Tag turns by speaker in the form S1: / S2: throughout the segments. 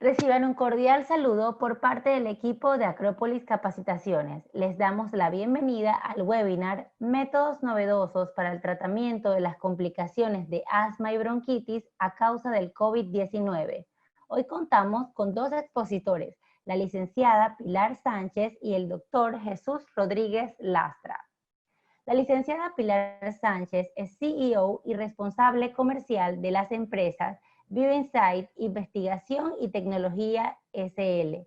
S1: Reciban un cordial saludo por parte del equipo de Acrópolis Capacitaciones. Les damos la bienvenida al webinar Métodos novedosos para el tratamiento de las complicaciones de asma y bronquitis a causa del COVID-19. Hoy contamos con dos expositores, la licenciada Pilar Sánchez y el doctor Jesús Rodríguez Lastra. La licenciada Pilar Sánchez es CEO y responsable comercial de las empresas BioInsight Investigación y Tecnología SL,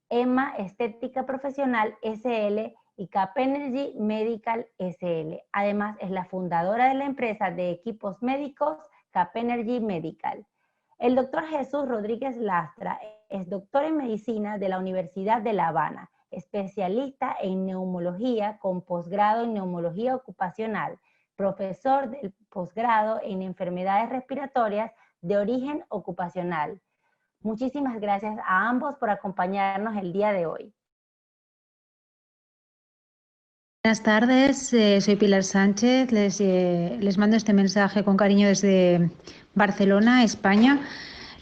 S1: EMA Estética Profesional SL y Cap Energy Medical SL. Además, es la fundadora de la empresa de equipos médicos Cap Energy Medical. El doctor Jesús Rodríguez Lastra es doctor en medicina de la Universidad de La Habana, especialista en neumología con posgrado en neumología ocupacional, profesor del posgrado en enfermedades respiratorias de origen ocupacional. Muchísimas gracias a ambos por acompañarnos el día de hoy.
S2: Buenas tardes, soy Pilar Sánchez, les mando este mensaje con cariño desde Barcelona, España.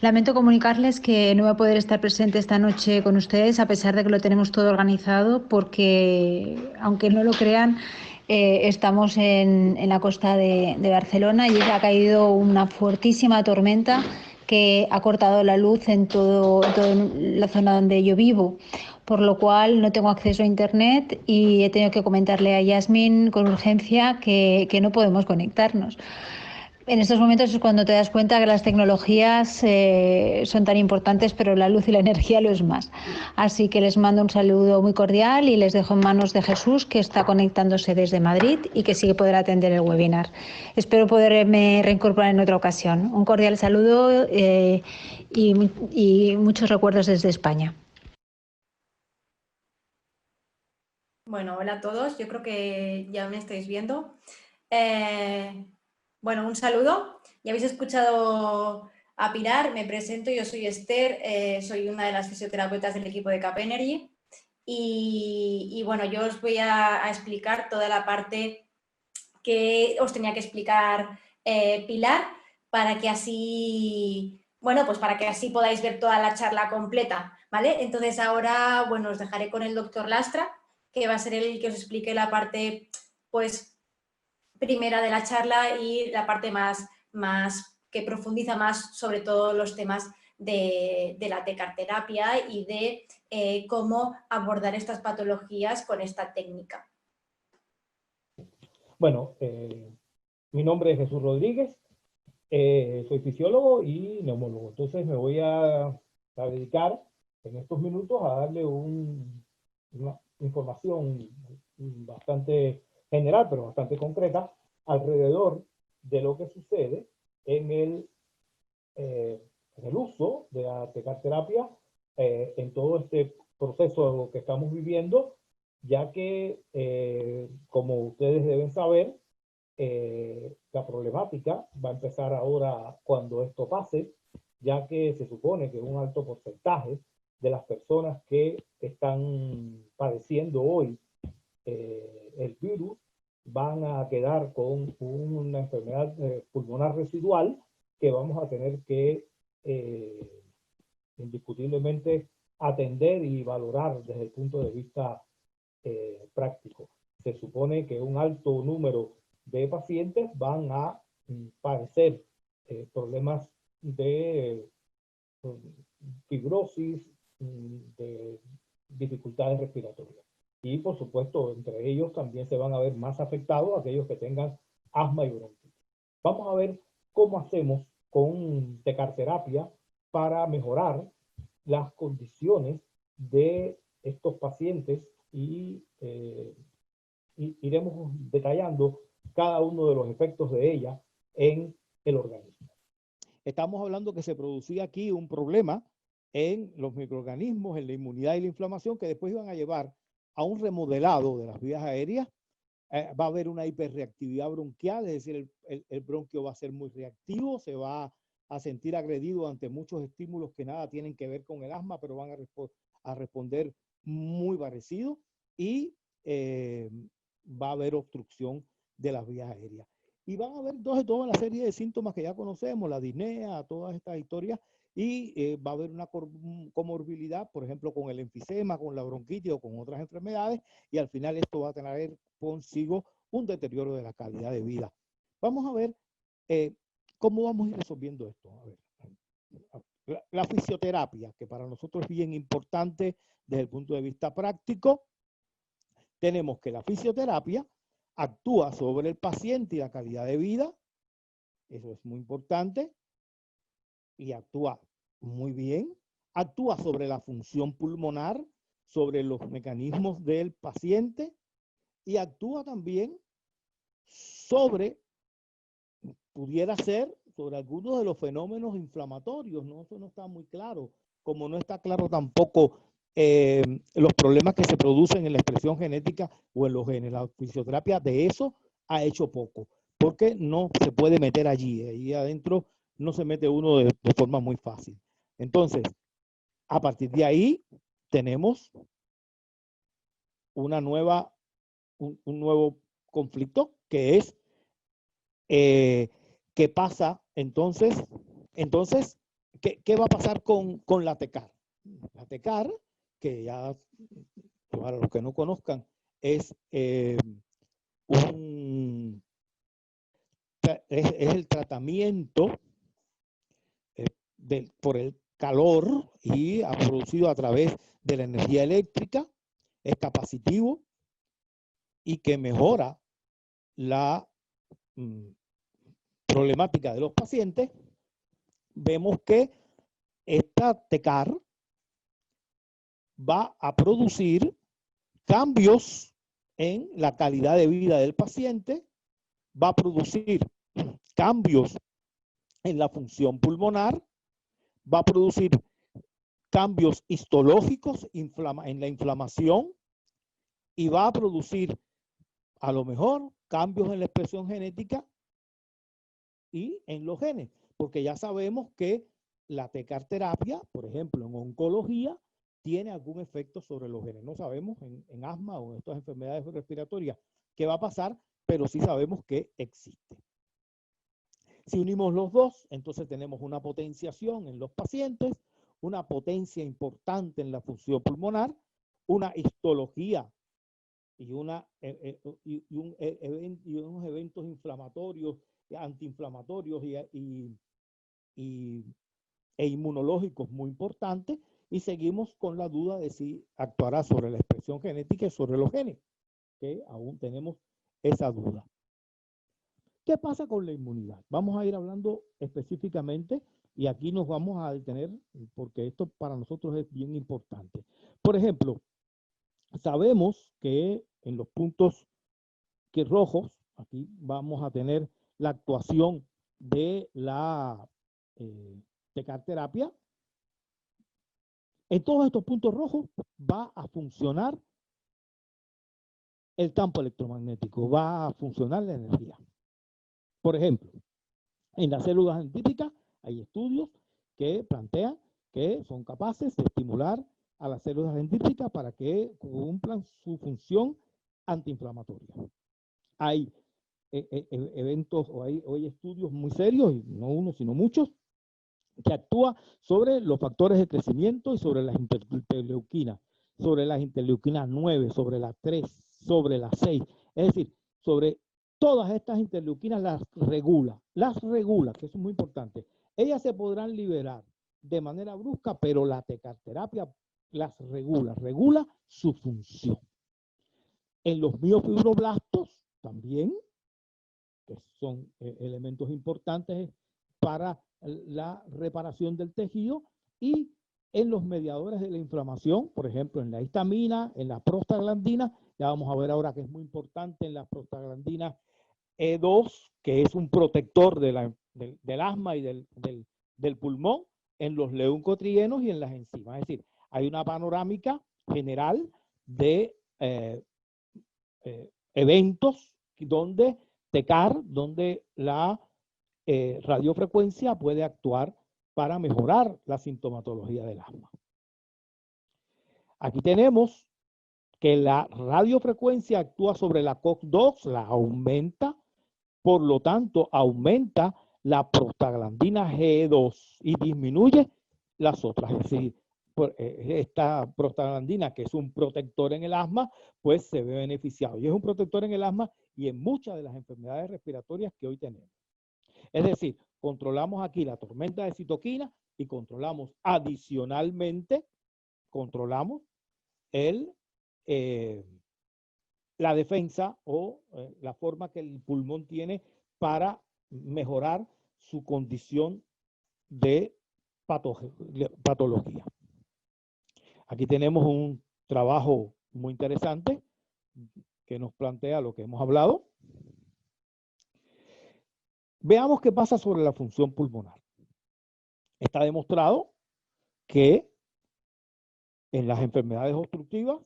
S2: Lamento comunicarles que no voy a poder estar presente esta noche con ustedes, a pesar de que lo tenemos todo organizado, porque, aunque no lo crean, estamos en la costa de Barcelona y ha caído una fuertísima tormenta que ha cortado la luz en toda la zona donde yo vivo, por lo cual no tengo acceso a internet y he tenido que comentarle a Yasmin con urgencia que no podemos conectarnos. En estos momentos es cuando te das cuenta que las tecnologías son tan importantes, pero la luz y la energía lo es más. Así que les mando un saludo muy cordial y les dejo en manos de Jesús, que está conectándose desde Madrid y que sí que podrá atender el webinar. Espero poderme reincorporar en otra ocasión. Un cordial saludo y muchos recuerdos desde España.
S3: Bueno, hola a todos, yo creo que ya me estáis viendo. Bueno, un saludo. Ya habéis escuchado a Pilar, me presento, yo soy Esther, soy una de las fisioterapeutas del equipo de Cap Energy y bueno, yo os voy a explicar toda la parte que os tenía que explicar Pilar para que así, bueno, pues para que así podáis ver toda la charla completa, ¿vale? Entonces ahora, bueno, os dejaré con el doctor Lastra, que va a ser el que os explique la parte, pues, primera de la charla y la parte más que profundiza más sobre todo los temas de la tecarterapia y de cómo abordar estas patologías con esta técnica.
S4: Bueno, mi nombre es Jesús Rodríguez, soy fisiólogo y neumólogo. Entonces me voy a dedicar en estos minutos a darle una información bastante general, pero bastante concreta, alrededor de lo que sucede en el uso de la tecarterapia en todo este proceso que estamos viviendo, ya que, como ustedes deben saber, la problemática va a empezar ahora cuando esto pase, ya que se supone que un alto porcentaje de las personas que están padeciendo hoy el virus van a quedar con una enfermedad pulmonar residual que vamos a tener que indiscutiblemente atender y valorar desde el punto de vista práctico. Se supone que un alto número de pacientes van a padecer problemas de fibrosis, de dificultades respiratorias. Y por supuesto, entre ellos también se van a ver más afectados aquellos que tengan asma y bronquitis. Vamos a ver cómo hacemos con tecarterapia para mejorar las condiciones de estos pacientes y iremos detallando cada uno de los efectos de ella en el organismo. Estamos hablando que se producía aquí un problema en los microorganismos, en la inmunidad y la inflamación, que después iban a llevar a un remodelado de las vías aéreas. Va a haber una hiperreactividad bronquial, es decir, el bronquio va a ser muy reactivo, se va a sentir agredido ante muchos estímulos que nada tienen que ver con el asma, pero van a responder muy parecido y va a haber obstrucción de las vías aéreas. Y van a haber toda una serie de síntomas que ya conocemos, la disnea, todas estas historias, y va a haber una comorbilidad, por ejemplo, con el enfisema, con la bronquitis o con otras enfermedades, y al final esto va a traer consigo un deterioro de la calidad de vida. Vamos a ver cómo vamos a ir resolviendo esto. A ver, la fisioterapia, que para nosotros es bien importante desde el punto de vista práctico, tenemos que la fisioterapia actúa sobre el paciente y la calidad de vida, eso es muy importante, y actúa muy bien, actúa sobre la función pulmonar, sobre los mecanismos del paciente, y actúa también sobre, pudiera ser, sobre algunos de los fenómenos inflamatorios, ¿no? Eso no está muy claro, como no está claro tampoco los problemas que se producen en la expresión genética o en los genes. La fisioterapia de eso ha hecho poco, porque no se puede meter allí, ahí adentro no se mete uno de forma muy fácil. Entonces, a partir de ahí tenemos una nueva, un nuevo conflicto, que es ¿qué pasa entonces? ¿Qué va a pasar con la TECAR? La TECAR, que ya, para los que no conozcan, es el tratamiento por el calor y producido a través de la energía eléctrica, es capacitivo y que mejora la problemática de los pacientes. Vemos que esta TECAR va a producir cambios en la calidad de vida del paciente, va a producir cambios en la función pulmonar, va a producir cambios histológicos en la inflamación y va a producir a lo mejor cambios en la expresión genética y en los genes, porque ya sabemos que la TECAR terapia, por ejemplo, en oncología, tiene algún efecto sobre los genes. No sabemos en asma o en estas enfermedades respiratorias qué va a pasar, pero sí sabemos que existe. Si unimos los dos, entonces tenemos una potenciación en los pacientes, una potencia importante en la función pulmonar, una histología y unos eventos inflamatorios, antiinflamatorios e inmunológicos muy importantes, y seguimos con la duda de si actuará sobre la expresión genética y sobre los genes, que aún tenemos esa duda. ¿Qué pasa con la inmunidad? Vamos a ir hablando específicamente y aquí nos vamos a detener porque esto para nosotros es bien importante. Por ejemplo, sabemos que en los puntos rojos, aquí vamos a tener la actuación de la TECAR terapia. En todos estos puntos rojos va a funcionar el campo electromagnético, va a funcionar la energía. Por ejemplo, en las células dendríticas hay estudios que plantean que son capaces de estimular a las células dendríticas para que cumplan su función antiinflamatoria. Hay eventos o hay estudios muy serios, y no uno sino muchos, que actúa sobre los factores de crecimiento y sobre las interleuquinas, sobre las interleuquinas 9, sobre las 3, sobre las 6, es decir, sobre todas estas interleuquinas las regula, que eso es muy importante. Ellas se podrán liberar de manera brusca, pero la TECAR terapia las regula su función. En los miofibroblastos también, que son elementos importantes para la reparación del tejido, y en los mediadores de la inflamación, por ejemplo, en la histamina, en la prostaglandina, ya vamos a ver ahora que es muy importante en la prostaglandina E2, que es un protector del asma y del pulmón, en los leucotrienos y en las enzimas. Es decir, hay una panorámica general de eventos donde TECAR, donde la radiofrecuencia puede actuar para mejorar la sintomatología del asma. Aquí tenemos que la radiofrecuencia actúa sobre la COX-2, la aumenta, por lo tanto aumenta la prostaglandina G2 y disminuye las otras. Es decir, esta prostaglandina, que es un protector en el asma, pues se ve beneficiado. Y es un protector en el asma y en muchas de las enfermedades respiratorias que hoy tenemos. Es decir, controlamos aquí la tormenta de citoquina y controlamos adicionalmente, controlamos la defensa o la forma que el pulmón tiene para mejorar su condición de patología. Aquí tenemos un trabajo muy interesante que nos plantea lo que hemos hablado. Veamos qué pasa sobre la función pulmonar. Está demostrado que en las enfermedades obstructivas,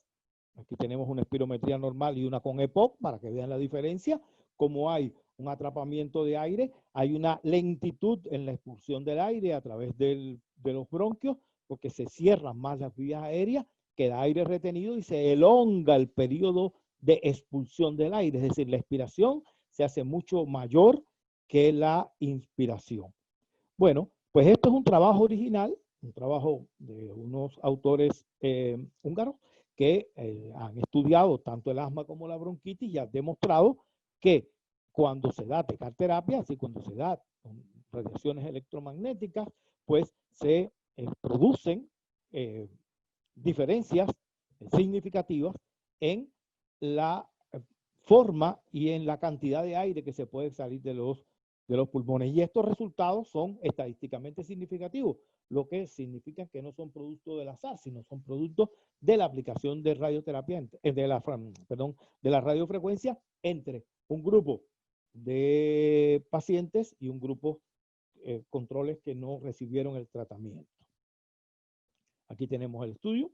S4: aquí tenemos una espirometría normal y una con EPOC para que vean la diferencia, como hay un atrapamiento de aire, hay una lentitud en la expulsión del aire a través de los bronquios, porque se cierran más las vías aéreas, queda aire retenido y se elonga el periodo de expulsión del aire, es decir, la expiración se hace mucho mayor que la inspiración. Bueno, pues esto es un trabajo original, un trabajo de unos autores húngaros que han estudiado tanto el asma como la bronquitis y han demostrado que cuando se da tecarterapia, así cuando se da radiaciones electromagnéticas, pues se producen diferencias significativas en la forma y en la cantidad de aire que se puede salir de los pulmones. Y estos resultados son estadísticamente significativos, lo que significa que no son producto del azar, sino son productos de la aplicación de radioterapia, de la radiofrecuencia entre un grupo de pacientes y un grupo controles que no recibieron el tratamiento. Aquí tenemos el estudio.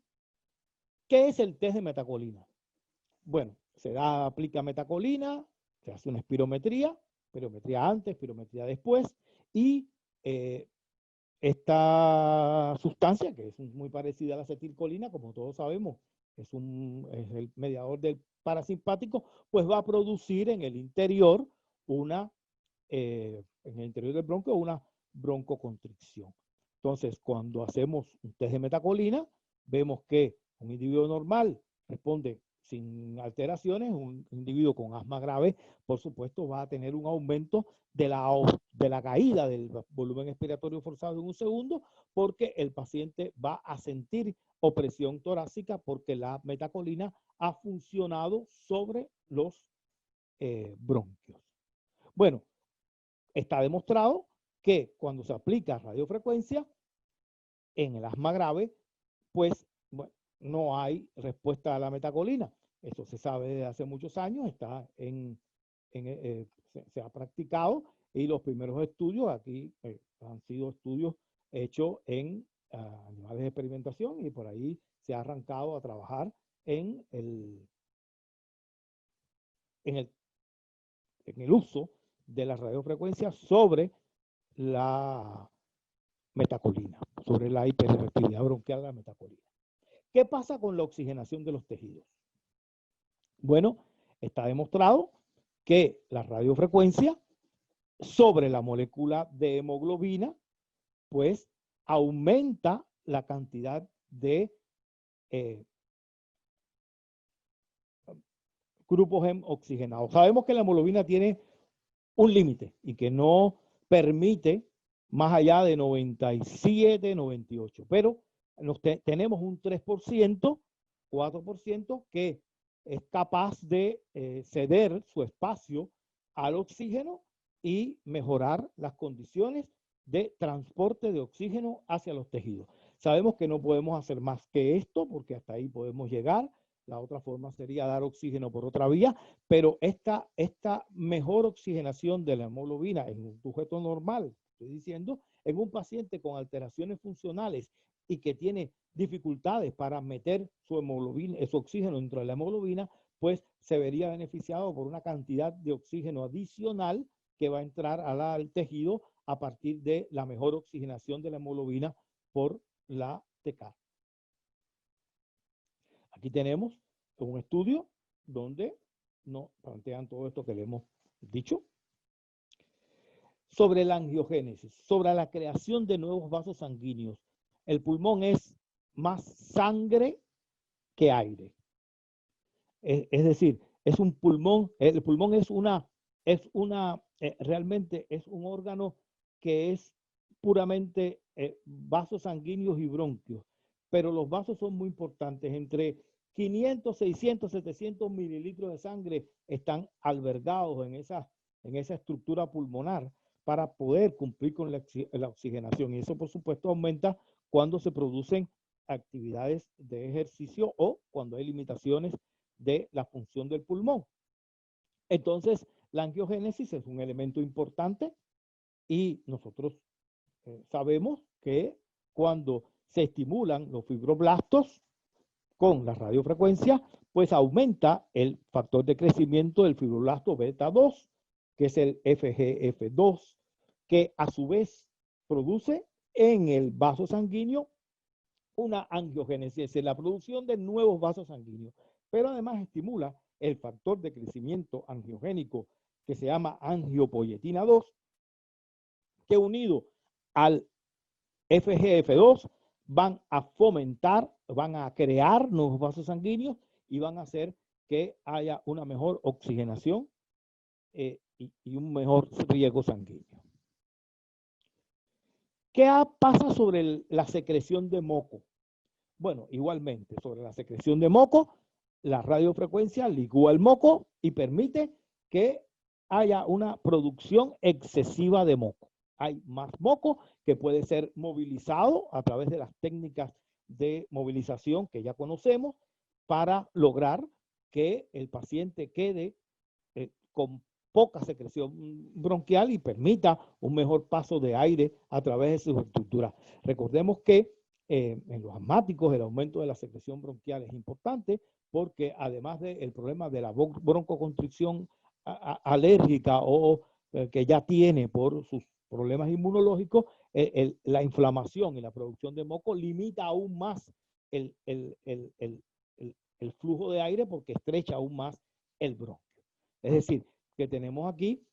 S4: ¿Qué es el test de metacolina? Bueno, aplica metacolina, se hace una espirometría antes, espirometría después, y esta sustancia, que es muy parecida a la acetilcolina, como todos sabemos, es el mediador del parasimpático, pues va a producir en el interior en el interior del bronquio una broncoconstricción. Entonces, cuando hacemos un test de metacolina, vemos que un individuo normal responde sin alteraciones. Un individuo con asma grave, por supuesto, va a tener un aumento de la caída del volumen expiratorio forzado en un segundo, porque el paciente va a sentir opresión torácica porque la metacolina ha funcionado sobre los bronquios. Bueno, está demostrado que cuando se aplica radiofrecuencia en el asma grave, pues bueno, no hay respuesta a la metacolina. Esto se sabe desde hace muchos años, se ha practicado, y los primeros estudios aquí han sido estudios hechos en animales de experimentación, y por ahí se ha arrancado a trabajar en el uso de la radiofrecuencia sobre la metacolina, sobre la hiperreactividad bronquial de la metacolina. ¿Qué pasa con la oxigenación de los tejidos? Bueno, está demostrado que la radiofrecuencia sobre la molécula de hemoglobina, pues aumenta la cantidad de grupos oxigenados. Sabemos que la hemoglobina tiene un límite y que no permite más allá de 97, 98, pero tenemos un 3%, 4% que es capaz de ceder su espacio al oxígeno y mejorar las condiciones de transporte de oxígeno hacia los tejidos. Sabemos que no podemos hacer más que esto, porque hasta ahí podemos llegar. La otra forma sería dar oxígeno por otra vía, pero esta mejor oxigenación de la hemoglobina en un sujeto normal, estoy diciendo, en un paciente con alteraciones funcionales y que tiene dificultades para meter su hemoglobina, su oxígeno dentro de la hemoglobina, pues se vería beneficiado por una cantidad de oxígeno adicional que va a entrar al tejido a partir de la mejor oxigenación de la hemoglobina por la TK. Aquí tenemos un estudio donde nos plantean todo esto que le hemos dicho sobre la angiogénesis, sobre la creación de nuevos vasos sanguíneos el pulmón es más sangre que aire. Es decir, es un pulmón, el pulmón realmente es un órgano que es puramente vasos sanguíneos y bronquios, pero los vasos son muy importantes. Entre 500, 600, 700 mililitros de sangre están albergados en esa estructura pulmonar para poder cumplir con la oxigenación. Y eso, por supuesto, aumenta cuando se producen actividades de ejercicio o cuando hay limitaciones de la función del pulmón. Entonces, la angiogénesis es un elemento importante y nosotros sabemos que cuando se estimulan los fibroblastos con la radiofrecuencia, pues aumenta el factor de crecimiento del fibroblasto beta 2, que es el FGF2, que a su vez produce en el vaso sanguíneo una angiogénesis, es decir, la producción de nuevos vasos sanguíneos, pero además estimula el factor de crecimiento angiogénico que se llama angiopoyetina 2, que unido al FGF2 van a fomentar, van a crear nuevos vasos sanguíneos y van a hacer que haya una mejor oxigenación y un mejor riego sanguíneo. ¿Qué pasa sobre la secreción de moco? Bueno, igualmente, sobre la secreción de moco, la radiofrecuencia licúa el moco y permite que haya una producción excesiva de moco. Hay más moco que puede ser movilizado a través de las técnicas de movilización que ya conocemos para lograr que el paciente quede con poca secreción bronquial y permita un mejor paso de aire a través de sus estructuras. Recordemos que en los asmáticos el aumento de la secreción bronquial es importante porque además del problema de la broncoconstricción alérgica o que ya tiene por sus problemas inmunológicos, la inflamación y la producción de moco limita aún más el flujo de aire porque estrecha aún más el bronquio. Es decir, que tenemos aquí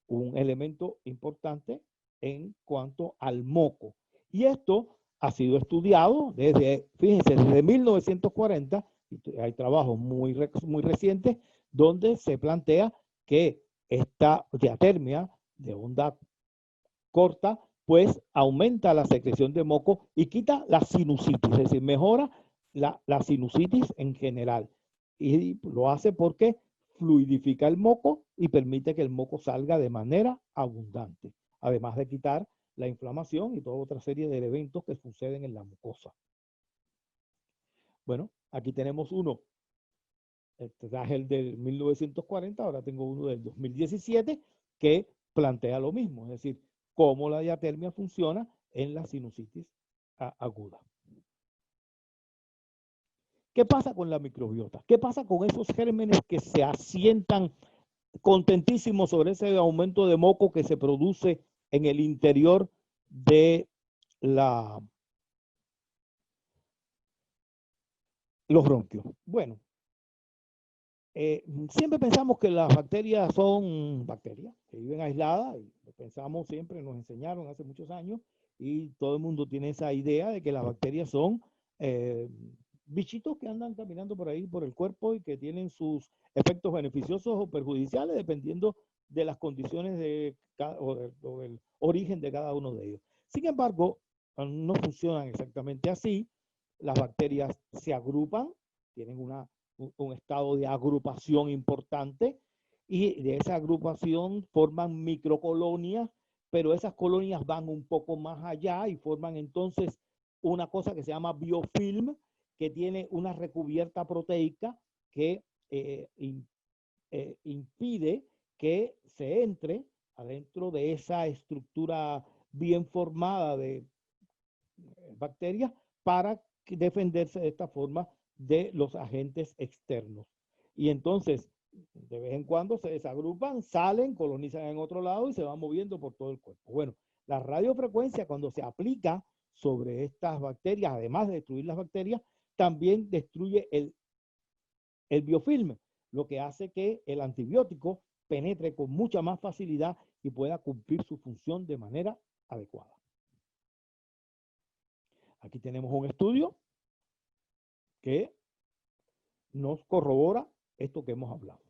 S4: un elemento importante en cuanto al moco. Y esto ha sido estudiado fíjense, desde 1940, y hay trabajos muy recientes, donde se plantea que esta diatermia de onda corta, pues aumenta la secreción de moco y quita la sinusitis, es decir, mejora la sinusitis en general. Y lo hace porque fluidifica el moco y permite que el moco salga de manera abundante, además de quitar la inflamación y toda otra serie de eventos que suceden en la mucosa. Bueno, aquí tenemos uno. Este es el del 1940, ahora tengo uno del 2017 que plantea lo mismo, es decir, cómo la diatermia funciona en la sinusitis aguda. ¿Qué pasa con la microbiota? ¿Qué pasa con esos gérmenes que se asientan contentísimos sobre ese aumento de moco que se produce en el interior de los bronquios? Bueno, siempre pensamos que las bacterias son bacterias que viven aisladas, y lo pensamos siempre, nos enseñaron hace muchos años, y todo el mundo tiene esa idea de que las bacterias son bichitos que andan caminando por ahí, por el cuerpo, y que tienen sus efectos beneficiosos o perjudiciales dependiendo de las condiciones o del origen de cada uno de ellos. Sin embargo, no funcionan exactamente así. Las bacterias se agrupan, tienen un estado de agrupación importante, y de esa agrupación forman microcolonias, pero esas colonias van un poco más allá y forman entonces una cosa que se llama biofilm, que tiene una recubierta proteica que impide que se entre adentro de esa estructura bien formada de bacterias para defenderse de esta forma de los agentes externos. Y entonces, de vez en cuando se desagrupan, salen, colonizan en otro lado y se van moviendo por todo el cuerpo. Bueno, la radiofrecuencia, cuando se aplica sobre estas bacterias, además de destruir las bacterias, también destruye el biofilm, lo que hace que el antibiótico penetre con mucha más facilidad y pueda cumplir su función de manera adecuada. Aquí tenemos un estudio que nos corrobora esto que hemos hablado.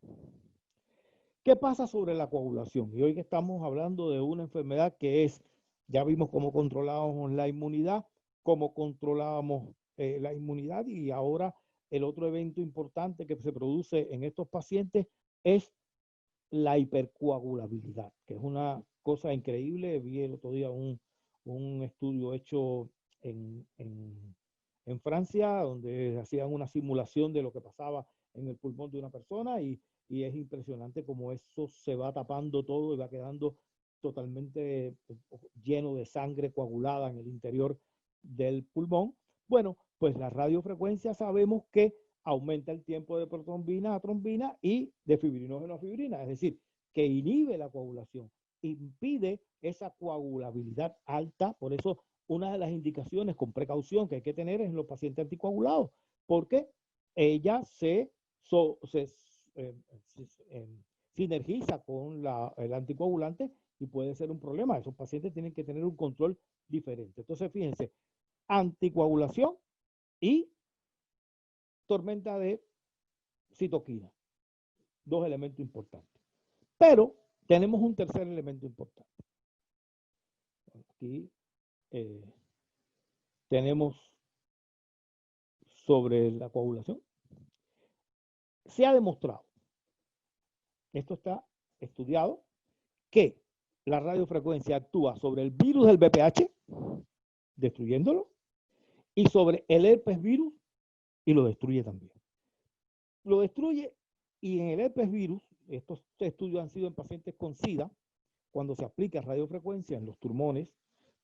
S4: ¿Qué pasa sobre la coagulación? Y hoy que estamos hablando de una enfermedad que es, ya vimos cómo controlábamos la inmunidad, cómo controlábamos la inmunidad, y ahora el otro evento importante que se produce en estos pacientes es la hipercoagulabilidad, que es una cosa increíble. Vi el otro día un estudio hecho en Francia, donde hacían una simulación de lo que pasaba en el pulmón de una persona, y es impresionante cómo eso se va tapando todo y va quedando totalmente lleno de sangre coagulada en el interior del pulmón. Bueno, pues la radiofrecuencia sabemos que aumenta el tiempo de protrombina a trombina y de fibrinógeno a fibrina, es decir, que inhibe la coagulación, impide esa coagulabilidad alta. Por eso una de las indicaciones con precaución que hay que tener es en los pacientes anticoagulados, porque ella se sinergiza con el anticoagulante y puede ser un problema. Esos pacientes tienen que tener un control diferente. Entonces, fíjense, anticoagulación y tormenta de citoquina, dos elementos importantes. Pero tenemos un tercer elemento importante. Aquí tenemos sobre la coagulación. Se ha demostrado, esto está estudiado, que la radiofrecuencia actúa sobre el virus del VPH, destruyéndolo, y sobre el herpes virus, y lo destruye también. Lo destruye, y en el herpes virus, estos estudios han sido en pacientes con SIDA, cuando se aplica radiofrecuencia en los pulmones,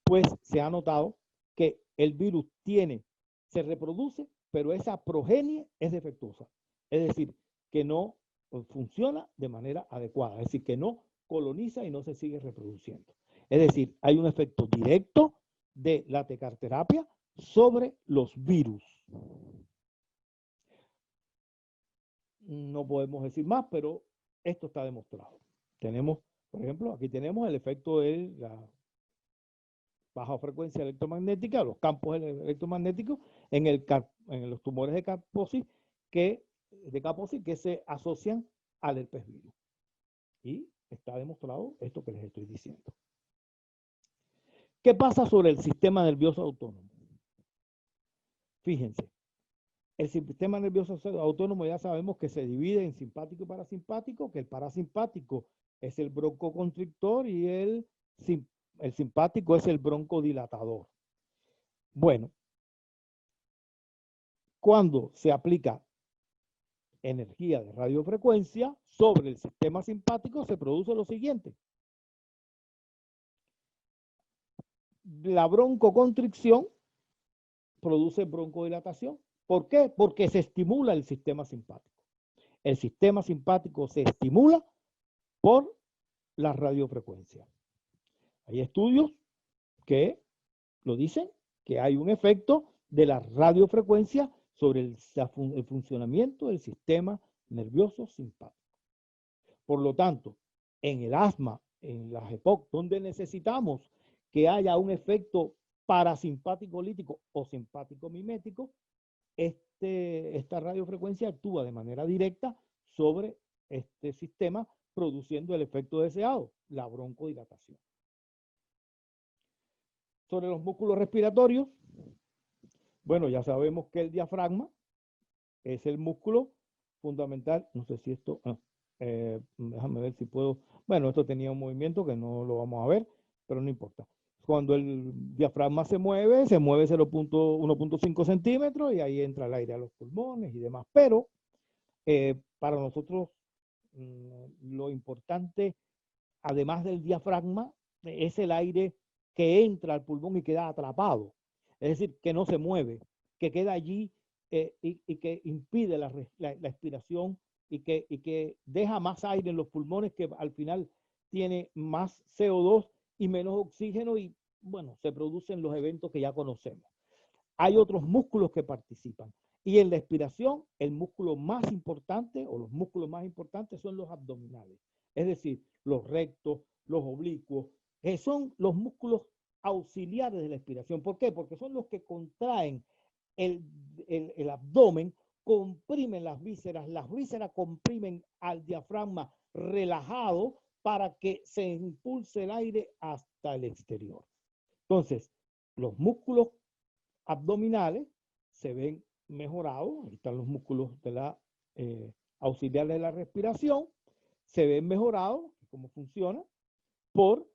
S4: pues se ha notado que el virus se reproduce, pero esa progenie es defectuosa. Es decir, que no funciona de manera adecuada, es decir, que no coloniza y no se sigue reproduciendo. Es decir, hay un efecto directo de la tecarterapia sobre los virus. No podemos decir más, pero esto está demostrado. Tenemos, por ejemplo, aquí tenemos el efecto de la baja frecuencia electromagnética, los campos electromagnéticos en los tumores de Kaposi que se asocian al herpes virus. Y está demostrado esto que les estoy diciendo. ¿Qué pasa sobre el sistema nervioso autónomo? Fíjense, el sistema nervioso autónomo ya sabemos que se divide en simpático y parasimpático, que el parasimpático es el broncoconstrictor y el simpático es el broncodilatador. Bueno, cuando se aplica energía de radiofrecuencia sobre el sistema simpático, se produce lo siguiente. La broncoconstricción produce broncodilatación. ¿Por qué? Porque se estimula el sistema simpático. El sistema simpático se estimula por la radiofrecuencia. Hay estudios que lo dicen, que hay un efecto de la radiofrecuencia sobre el funcionamiento del sistema nervioso simpático. Por lo tanto, en el asma, en las EPOC, donde necesitamos que haya un efecto parasimpático lítico o simpático mimético, esta radiofrecuencia actúa de manera directa sobre este sistema, produciendo el efecto deseado, la broncodilatación. Sobre los músculos respiratorios, bueno, ya sabemos que el diafragma es el músculo fundamental. No sé si esto, déjame ver si puedo. Bueno, esto tenía un movimiento que no lo vamos a ver, pero no importa. Cuando el diafragma se mueve 1.5 centímetros y ahí entra el aire a los pulmones y demás. Pero para nosotros lo importante, además del diafragma, es el aire que entra al pulmón y queda atrapado. Es decir, que no se mueve, que queda allí y que impide la expiración y que deja más aire en los pulmones, que al final tiene más CO2 y menos oxígeno, y bueno, se producen los eventos que ya conocemos. Hay otros músculos que participan, y en la expiración el músculo más importante o los músculos más importantes son los abdominales, es decir, los rectos, los oblicuos, son los músculos auxiliares de la expiración. ¿Por qué? Porque son los que contraen el abdomen, comprimen las vísceras comprimen al diafragma relajado para que se impulse el aire hasta el exterior. Entonces, los músculos abdominales se ven mejorados. Ahí están los músculos de la auxiliares de la respiración. Se ven mejorados, cómo funciona, por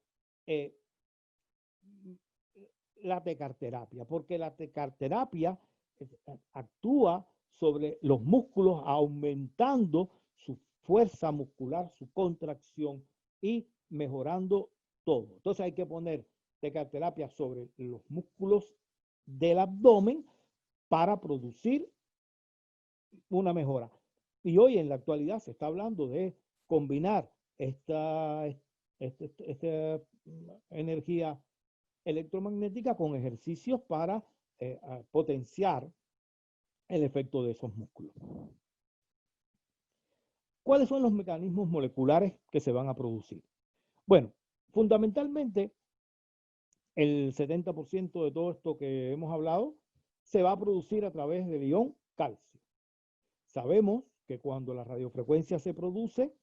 S4: la tecarterapia, porque la tecarterapia actúa sobre los músculos aumentando su fuerza muscular, su contracción y mejorando todo. Entonces hay que poner tecarterapia sobre los músculos del abdomen para producir una mejora. Y hoy en la actualidad se está hablando de combinar esta energía electromagnética con ejercicios para potenciar el efecto de esos músculos. ¿Cuáles son los mecanismos moleculares que se van a producir? Bueno, fundamentalmente el 70% de todo esto que hemos hablado se va a producir a través del ion calcio. Sabemos que cuando la radiofrecuencia se produce,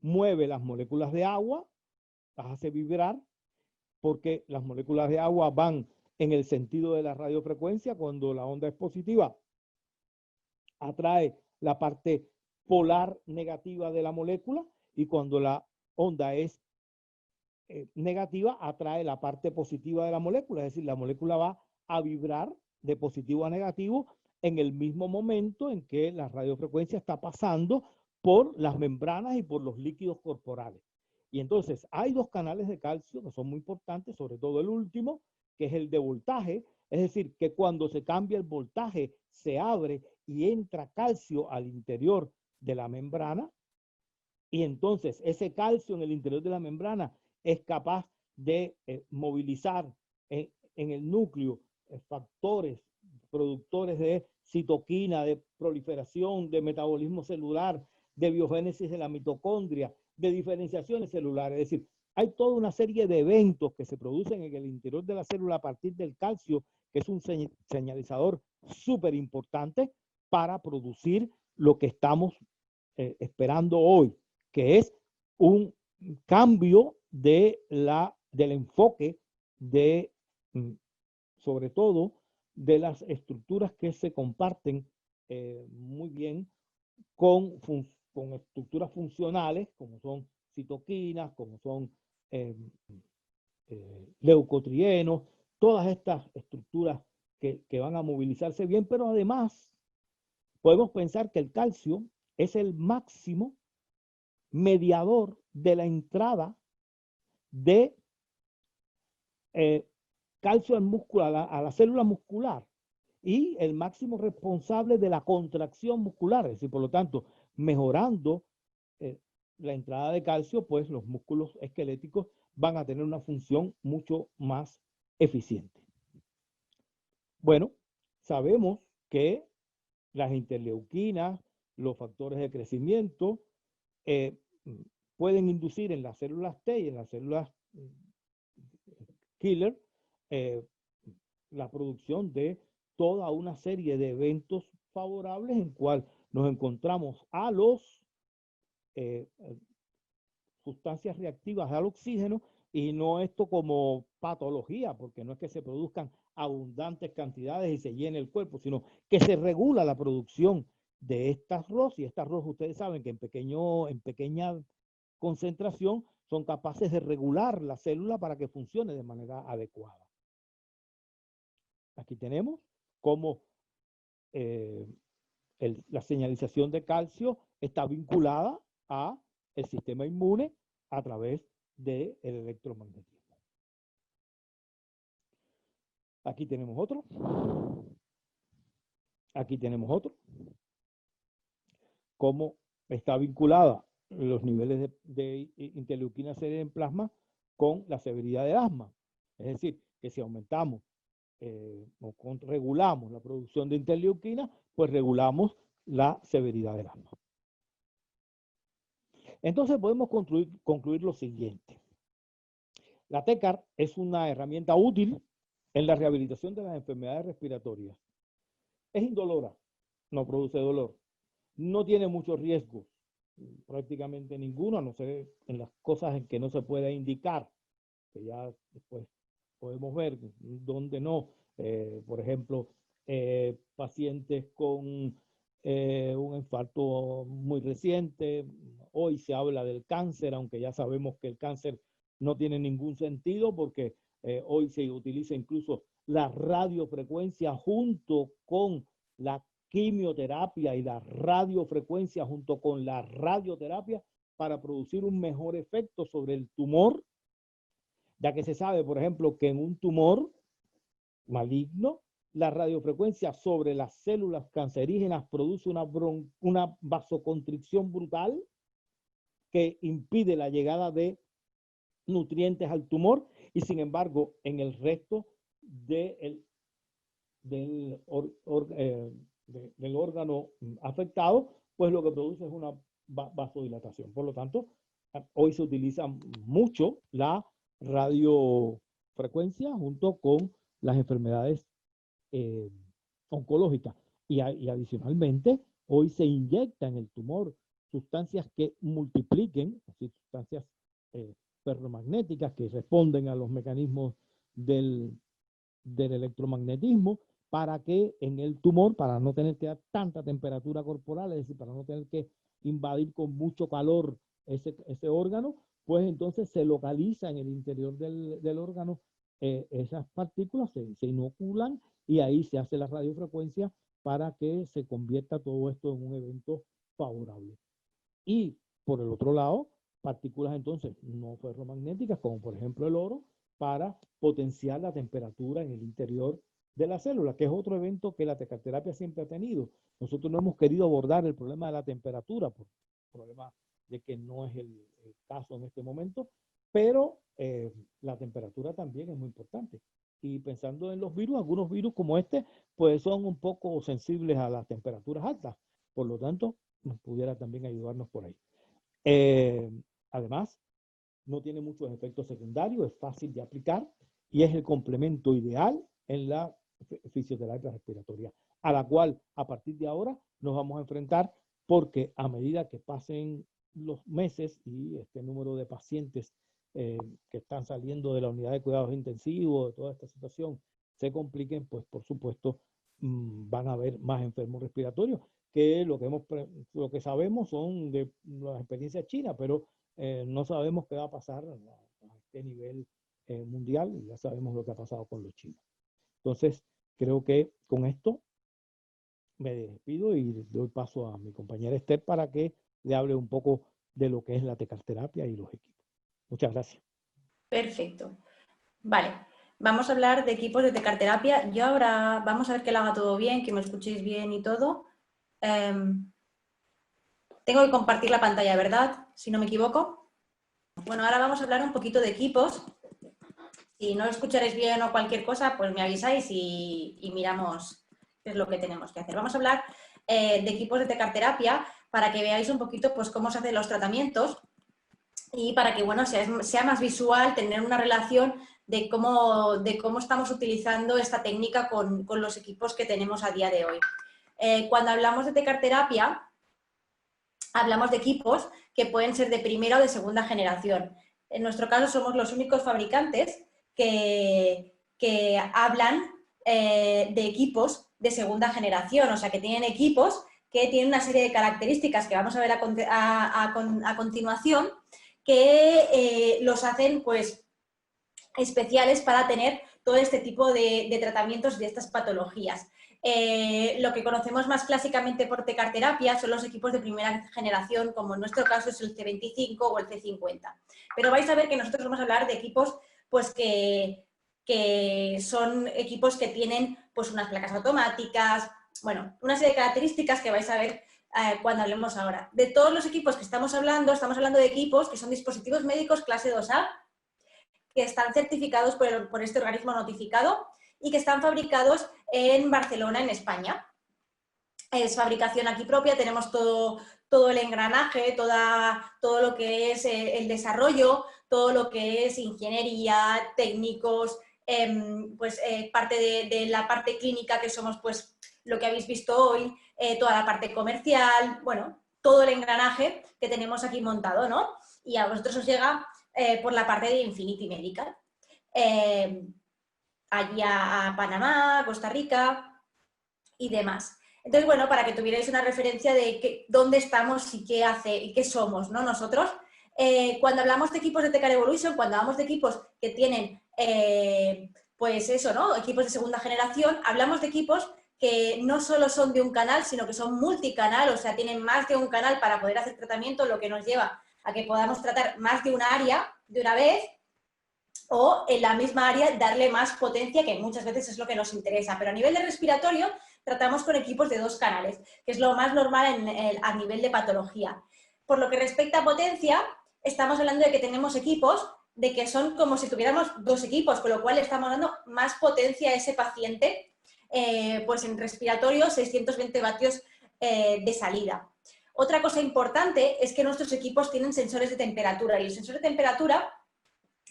S4: mueve las moléculas de agua, las hace vibrar, porque las moléculas de agua van en el sentido de la radiofrecuencia. Cuando la onda es positiva, atrae la parte polar negativa de la molécula, y cuando la onda es negativa, atrae la parte positiva de la molécula. Es decir, la molécula va a vibrar de positivo a negativo en el mismo momento en que la radiofrecuencia está pasando por las membranas y por los líquidos corporales. Y entonces hay dos canales de calcio que son muy importantes, sobre todo el último, que es el de voltaje. Es decir, que cuando se cambia el voltaje, se abre y entra calcio al interior de la membrana. Y entonces ese calcio en el interior de la membrana es capaz de movilizar en el núcleo factores productores de citoquina, de proliferación, de metabolismo celular, de biogénesis de la mitocondria, de diferenciaciones celulares. Es decir, hay toda una serie de eventos que se producen en el interior de la célula a partir del calcio, que es un señalizador súper importante para producir lo que estamos esperando hoy, que es un cambio del enfoque de, sobre todo, de las estructuras que se comparten muy bien con estructuras funcionales, como son citoquinas, como son leucotrienos, todas estas estructuras que van a movilizarse bien, pero además podemos pensar que el calcio es el máximo mediador de la entrada de calcio al músculo, a la célula muscular, y el máximo responsable de la contracción muscular. Es decir, por lo tanto, mejorando la entrada de calcio, pues los músculos esqueléticos van a tener una función mucho más eficiente. Bueno, sabemos que las interleuquinas, los factores de crecimiento, pueden inducir en las células T y en las células killer la producción de toda una serie de eventos favorables en cual nos encontramos a los sustancias reactivas al oxígeno, y no esto como patología, porque no es que se produzcan abundantes cantidades y se llene el cuerpo, sino que se regula la producción de estas ROS, y estas ROS ustedes saben que en pequeña concentración son capaces de regular la célula para que funcione de manera adecuada. Aquí tenemos cómo la señalización de calcio está vinculada a el sistema inmune a través del electromagnetismo. Aquí tenemos otro. Aquí tenemos otro. Cómo está vinculada los niveles de interleuquina C en plasma con la severidad del asma. Es decir, que si aumentamos o regulamos la producción de interleuquina, pues regulamos la severidad del asma. Entonces podemos concluir lo siguiente. La TECAR es una herramienta útil en la rehabilitación de las enfermedades respiratorias. Es indolora, no produce dolor, no tiene mucho riesgo, prácticamente ninguno, a no ser en las cosas en que no se puede indicar, que ya después podemos ver dónde no. Por ejemplo, pacientes con un infarto muy reciente. Hoy se habla del cáncer, aunque ya sabemos que el cáncer no tiene ningún sentido porque hoy se utiliza incluso la radiofrecuencia junto con la quimioterapia y la radiofrecuencia junto con la radioterapia para producir un mejor efecto sobre el tumor, ya que se sabe, por ejemplo, que en un tumor maligno, la radiofrecuencia sobre las células cancerígenas produce una vasoconstricción brutal que impide la llegada de nutrientes al tumor y sin embargo en el resto del órgano afectado, pues lo que produce es una vasodilatación. Por lo tanto, hoy se utiliza mucho la radiofrecuencia junto con las enfermedades oncológicas. Y adicionalmente, hoy se inyecta en el tumor sustancias que multipliquen, sustancias ferromagnéticas que responden a los mecanismos del electromagnetismo, para que en el tumor, para no tener que dar tanta temperatura corporal, es decir, para no tener que invadir con mucho calor ese órgano, pues entonces se localiza en el interior del órgano esas partículas, se inoculan y ahí se hace la radiofrecuencia para que se convierta todo esto en un evento favorable. Y por el otro lado, partículas entonces no ferromagnéticas, como por ejemplo el oro, para potenciar la temperatura en el interior de la célula, que es otro evento que la tecarterapia siempre ha tenido. Nosotros no hemos querido abordar el problema de la temperatura, por el problema de que no es el caso en este momento, pero la temperatura también es muy importante. Y pensando en los virus, algunos virus como este, pues son un poco sensibles a las temperaturas altas. Por lo tanto, nos pudiera también ayudarnos por ahí. Además, no tiene muchos efectos secundarios, es fácil de aplicar y es el complemento ideal en la fisioterapia respiratoria, a la cual a partir de ahora nos vamos a enfrentar, porque a medida que pasen los meses y este número de pacientes que están saliendo de la unidad de cuidados intensivos, de toda esta situación, se compliquen, pues por supuesto van a haber más enfermos respiratorios, que lo que sabemos son de las experiencias chinas, pero no sabemos qué va a pasar a este nivel mundial, y ya sabemos lo que ha pasado con los chinos. Entonces, creo que con esto me despido y doy paso a mi compañera Esther para que le hable un poco de lo que es la tecarterapia y los equipos. Muchas gracias.
S3: Perfecto. Vale, vamos a hablar de equipos de tecarterapia. Yo ahora vamos a ver que lo haga todo bien, que me escuchéis bien y todo. Tengo que compartir la pantalla, ¿verdad? Si no me equivoco. Bueno, ahora vamos a hablar un poquito de equipos. Si no escucharéis bien o cualquier cosa, pues me avisáis y miramos qué es lo que tenemos que hacer. Vamos a hablar de equipos de tecarterapia para que veáis un poquito pues, cómo se hacen los tratamientos y para que bueno, sea más visual, tener una relación de cómo estamos utilizando esta técnica con los equipos que tenemos a día de hoy. Cuando hablamos de tecarterapia, hablamos de equipos que pueden ser de primera o de segunda generación. En nuestro caso somos los únicos fabricantes que hablan de equipos de segunda generación, o sea, que tienen equipos que tienen una serie de características que vamos a ver a continuación, que los hacen pues especiales para tener todo este tipo de tratamientos de estas patologías. Lo que conocemos más clásicamente por tecarterapia son los equipos de primera generación, como en nuestro caso es el C25 o el C50. Pero vais a ver que nosotros vamos a hablar de equipos pues, que son equipos que tienen pues, unas placas automáticas, bueno, una serie de características que vais a ver cuando hablemos ahora. De todos los equipos que estamos hablando de equipos que son dispositivos médicos clase 2A, que están certificados por este organismo notificado y que están fabricados en Barcelona, en España. Es fabricación aquí propia, tenemos todo el engranaje, todo lo que es el desarrollo, todo lo que es ingeniería, técnicos, parte de la parte clínica, que somos pues lo que habéis visto hoy, toda la parte comercial, bueno, todo el engranaje que tenemos aquí montado, ¿no? Y a vosotros os llega por la parte de Infinity Medical. Allí a Panamá, Costa Rica y demás. Entonces, bueno, para que tuvierais una referencia de dónde estamos y qué hace y qué somos, ¿no? Nosotros, cuando hablamos de equipos de Tecar Evolution, cuando hablamos de equipos que tienen, pues eso, ¿no? Equipos de segunda generación, hablamos de equipos que no solo son de un canal, sino que son multicanal, o sea, tienen más de un canal para poder hacer tratamiento, lo que nos lleva a que podamos tratar más de una área de una vez, o en la misma área darle más potencia, que muchas veces es lo que nos interesa. Pero a nivel de respiratorio tratamos con equipos de 2 canales, que es lo más normal a nivel de patología. Por lo que respecta a potencia, estamos hablando de que tenemos equipos de que son como si tuviéramos 2 equipos, con lo cual estamos dando más potencia a ese paciente, pues en respiratorio 620 vatios de salida. Otra cosa importante es que nuestros equipos tienen sensores de temperatura, y el sensor de temperatura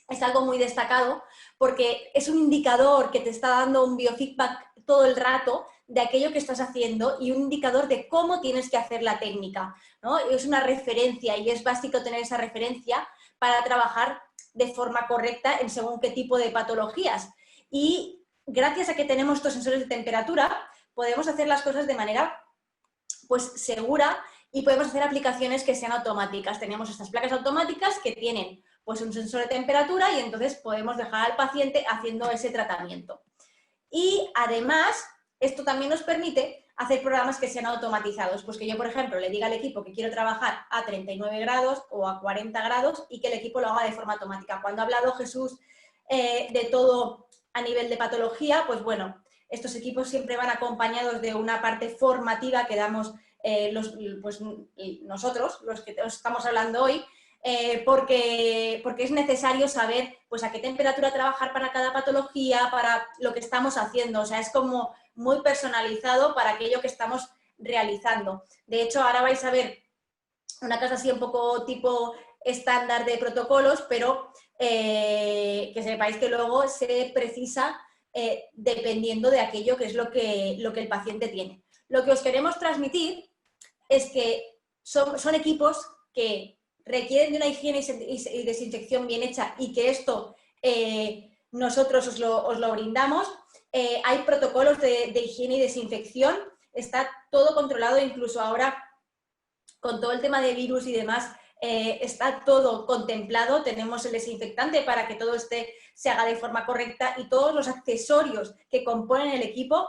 S3: es algo muy destacado porque es un indicador que te está dando un biofeedback todo el rato de aquello que estás haciendo y un indicador de cómo tienes que hacer la técnica, ¿no? Es una referencia y es básico tener esa referencia para trabajar de forma correcta en según qué tipo de patologías. Y gracias a que tenemos estos sensores de temperatura, podemos hacer las cosas de manera pues segura y podemos hacer aplicaciones que sean automáticas. Tenemos estas placas automáticas que tienen pues un sensor de temperatura y entonces podemos dejar al paciente haciendo ese tratamiento. Y además, esto también nos permite hacer programas que sean automatizados. Pues que yo, por ejemplo, le diga al equipo que quiero trabajar a 39 grados o a 40 grados y que el equipo lo haga de forma automática. Cuando ha hablado Jesús de todo a nivel de patología, pues bueno, estos equipos siempre van acompañados de una parte formativa que damos nosotros, los que estamos hablando hoy, porque es necesario saber pues a qué temperatura trabajar para cada patología, para lo que estamos haciendo. O sea, es como muy personalizado para aquello que estamos realizando. De hecho, ahora vais a ver una cosa así un poco tipo estándar de protocolos, pero que sepáis que luego se precisa dependiendo de aquello que es lo que el paciente tiene. Lo que os queremos transmitir es que son equipos que requieren de una higiene y desinfección bien hecha y que esto nosotros os lo brindamos. Hay protocolos de higiene y desinfección, está todo controlado, incluso ahora con todo el tema de virus y demás, está todo contemplado. Tenemos el desinfectante para que todo se haga de forma correcta y todos los accesorios que componen el equipo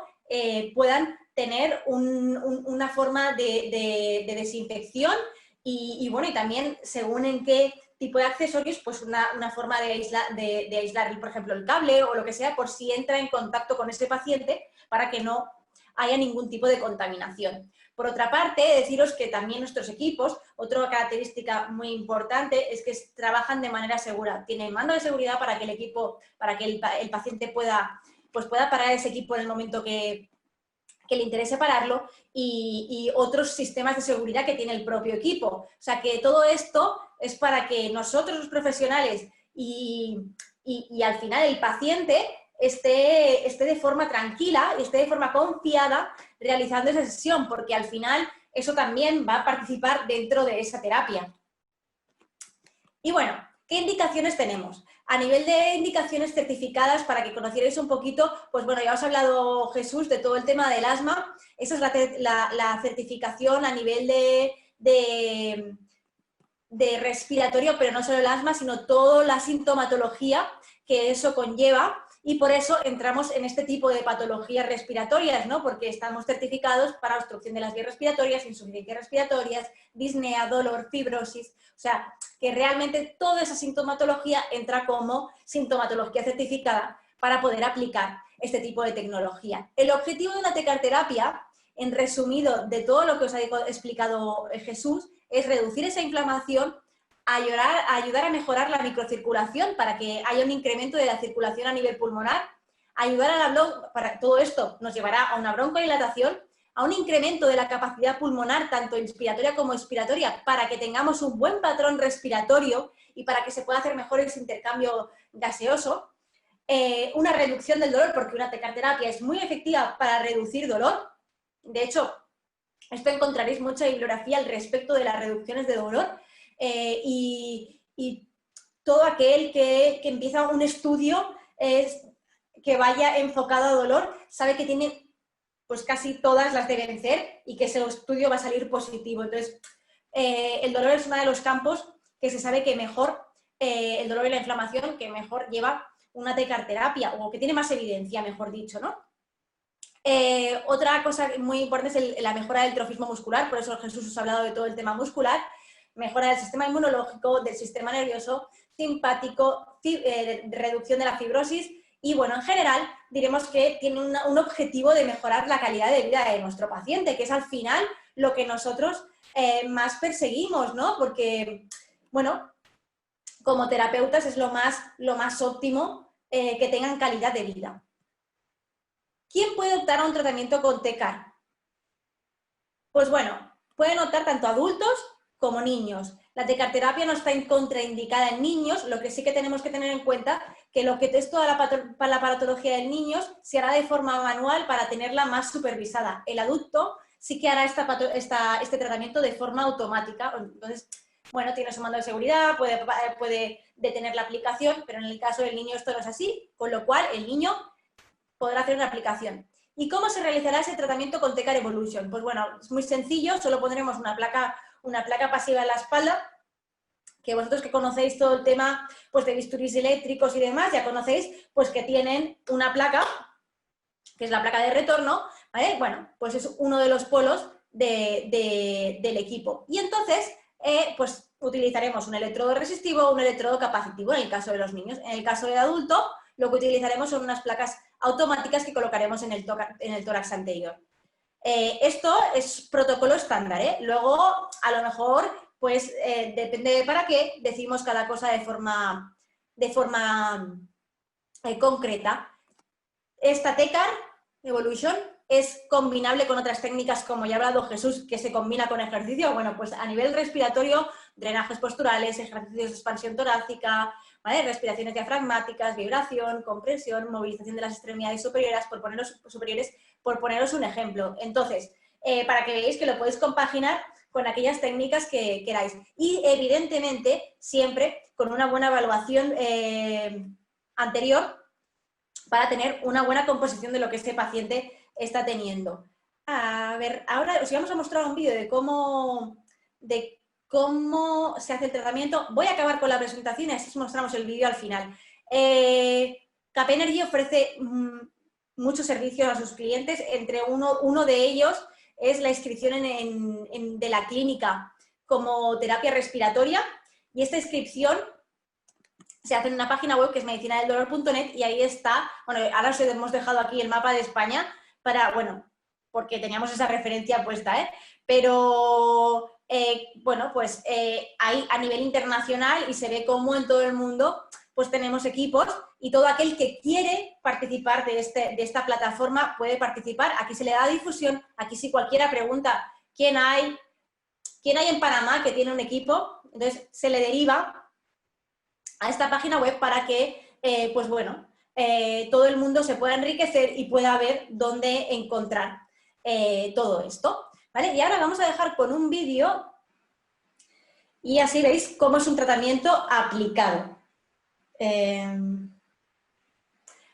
S3: puedan tener una forma de desinfección y bueno, y también según en qué tipo de accesorios, pues una forma de aislar, por ejemplo, el cable o lo que sea, por si entra en contacto con ese paciente para que no haya ningún tipo de contaminación. Por otra parte, deciros que también nuestros equipos, otra característica muy importante es que trabajan de manera segura. Tienen mando de seguridad para que el equipo, para que el paciente pueda parar ese equipo en el momento que le interese pararlo y otros sistemas de seguridad que tiene el propio equipo. O sea que todo esto es para que nosotros los profesionales y al final el paciente esté de forma tranquila y esté de forma confiada realizando esa sesión, porque al final eso también va a participar dentro de esa terapia. Y bueno, ¿qué indicaciones tenemos? A nivel de indicaciones certificadas, para que conocierais un poquito, pues bueno, ya os ha hablado Jesús de todo el tema del asma. Esa es la certificación a nivel de respiratorio, pero no solo el asma, sino toda la sintomatología que eso conlleva. Y por eso entramos en este tipo de patologías respiratorias, ¿no? Porque estamos certificados para obstrucción de las vías respiratorias, insuficiencias respiratorias, disnea, dolor, fibrosis. O sea, que realmente toda esa sintomatología entra como sintomatología certificada para poder aplicar este tipo de tecnología. El objetivo de una tecarterapia, en resumido de todo lo que os ha explicado Jesús, es reducir esa inflamación, ayudar a mejorar la microcirculación para que haya un incremento de la circulación a nivel pulmonar, ayudar para todo esto nos llevará a una broncodilatación, a un incremento de la capacidad pulmonar, tanto inspiratoria como expiratoria, para que tengamos un buen patrón respiratorio y para que se pueda hacer mejor ese intercambio gaseoso. Una reducción del dolor, porque una tecarterapia es muy efectiva para reducir dolor. De hecho, esto encontraréis mucha bibliografía al respecto de las reducciones de dolor y todo aquel que empieza un estudio que vaya enfocado a dolor sabe que tiene, pues casi todas las de vencer y que ese estudio va a salir positivo. Entonces, el dolor es uno de los campos que se sabe que mejor, el dolor y la inflamación, que mejor lleva una tecarterapia, o que tiene más evidencia, mejor dicho, ¿no? Otra cosa muy importante es la mejora del trofismo muscular, por eso Jesús os ha hablado de todo el tema muscular, mejora del sistema inmunológico, del sistema nervioso, simpático, reducción de la fibrosis y, bueno, en general diremos que tiene un objetivo de mejorar la calidad de vida de nuestro paciente, que es al final lo que nosotros más perseguimos, ¿no? Porque, bueno, como terapeutas es lo más óptimo que tengan calidad de vida. ¿Quién puede optar a un tratamiento con TECAR? Pues bueno, pueden optar tanto adultos como niños. La tecarterapia no está contraindicada en niños, lo que sí que tenemos que tener en cuenta que lo que es toda la patología de niños se hará de forma manual para tenerla más supervisada. El adulto sí que hará este tratamiento de forma automática. Entonces, bueno, tiene su mando de seguridad, puede detener la aplicación, pero en el caso del niño esto no es así, con lo cual el niño podrá hacer una aplicación. ¿Y cómo se realizará ese tratamiento con TECAR Evolution? Pues bueno, es muy sencillo, solo pondremos una placa pasiva en la espalda, que vosotros que conocéis todo el tema pues, de bisturís eléctricos y demás, ya conocéis pues, que tienen una placa, que es la placa de retorno, ¿vale? Bueno, pues es uno de los polos del equipo. Y entonces, pues utilizaremos un electrodo resistivo o un electrodo capacitivo en el caso de los niños. En el caso del adulto, lo que utilizaremos son unas placas automáticas que colocaremos en el tórax anterior. Esto es protocolo estándar, ¿eh? Luego, a lo mejor, pues depende de para qué, decimos cada cosa de forma concreta. Esta TECAR Evolution es combinable con otras técnicas, como ya ha hablado Jesús, que se combina con ejercicio. Bueno, pues a nivel respiratorio, drenajes posturales, ejercicios de expansión torácica, ¿vale? Respiraciones diafragmáticas, vibración, compresión, movilización de las extremidades superiores, por poneros un ejemplo. Entonces, para que veáis que lo podéis compaginar con aquellas técnicas que queráis. Y, evidentemente, siempre con una buena evaluación anterior para tener una buena composición de lo que este paciente está teniendo. A ver, ahora os vamos a mostrar un vídeo de cómo se hace el tratamiento. Voy a acabar con la presentación y así os mostramos el vídeo al final. Capenergy ofrece muchos servicios a sus clientes, entre uno de ellos es la inscripción de la clínica como terapia respiratoria, y esta inscripción se hace en una página web que es medicinadeldolor.net y ahí está, bueno, ahora os hemos dejado aquí el mapa de España para, bueno, porque teníamos esa referencia puesta, ¿eh? Pero, bueno, pues hay a nivel internacional y se ve cómo en todo el mundo pues tenemos equipos y todo aquel que quiere participar de esta plataforma puede participar. Aquí se le da difusión, aquí si cualquiera pregunta quién hay en Panamá que tiene un equipo, entonces se le deriva a esta página web para que, pues bueno, todo el mundo se pueda enriquecer y pueda ver dónde encontrar todo esto, ¿vale? Y ahora vamos a dejar con un vídeo y así veis cómo es un tratamiento aplicado.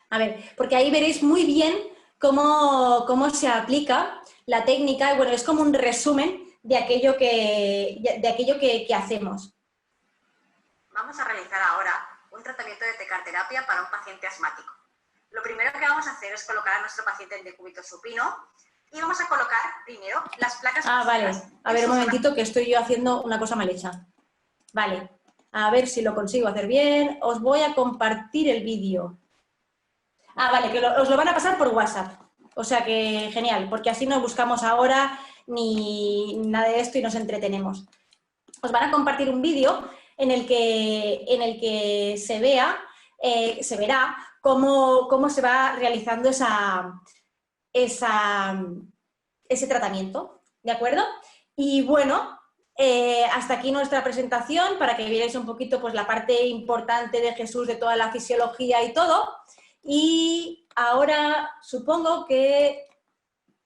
S3: A ver, porque ahí veréis muy bien cómo se aplica la técnica y bueno, es como un resumen de aquello que hacemos.
S5: Vamos a realizar ahora un tratamiento de tecarterapia para un paciente asmático. Lo primero que vamos a hacer es colocar a nuestro paciente en decúbito supino y vamos a colocar primero las placas.
S3: Vale. A ver, un momentito que estoy yo haciendo una cosa mal hecha. Vale. A ver si lo consigo hacer bien. Os voy a compartir el vídeo. Vale, que os lo van a pasar por WhatsApp. O sea que genial, porque así no buscamos ahora ni nada de esto y nos entretenemos. Os van a compartir un vídeo en el que se verá cómo se va realizando esa ese tratamiento, ¿de acuerdo? Y bueno, hasta aquí nuestra presentación, para que vierais un poquito pues, la parte importante de Jesús, de toda la fisiología y todo. Y ahora supongo que